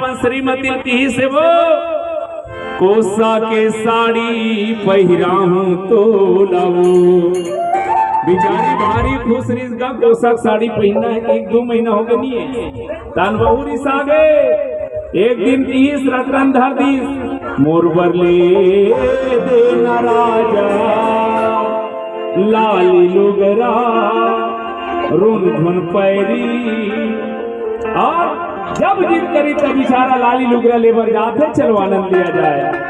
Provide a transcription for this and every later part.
मन श्रीमती की से वो कोसा के साड़ी पहिरा हूं तो लाओ। बेचारी भारी खुश रिस का कोसा साड़ी पहनना है, 1-2 महीना हो गए नहीं है तन बहुरी सागे। एक दिन तीस रतन धर दीस मोर बरले देना राजा लाली लुगरा रुन धुन पैरी। और जब जिद करी तब इशारा लाली लुगरा लेबर जाते चलो आनंद लिया जाए।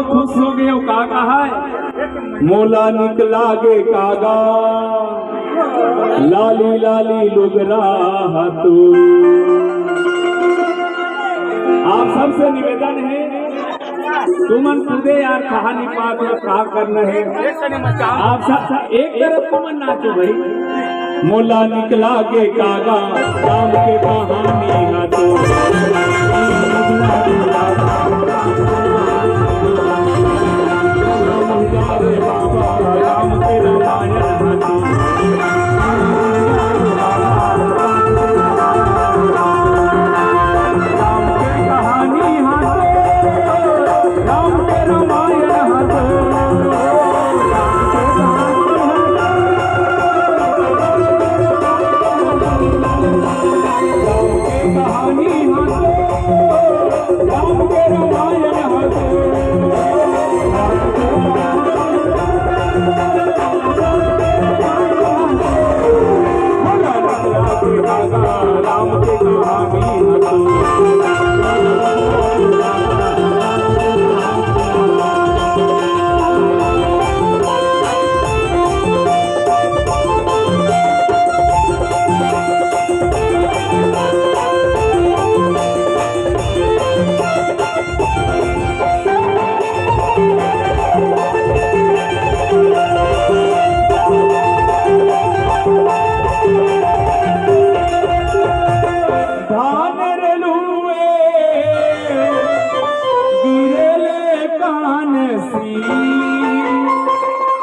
खुश हो गए कागा है मोला निकला गे कागा लाली लाली लुगरा तू। आप सबसे निवेदन है तुमन खुदे यार कहानी पाठ कहा करना है। आप सब एक तरफ तुमन नाचो भाई मोला निकला गे कागा राम के कहानी ना तो। राम के रामायण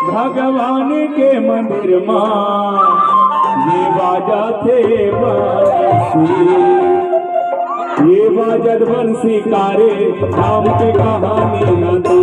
भगवान के मंदिर मां ये बाजा थे बंसी, ये बाजत बंसी कारे राम की कहानी न तू।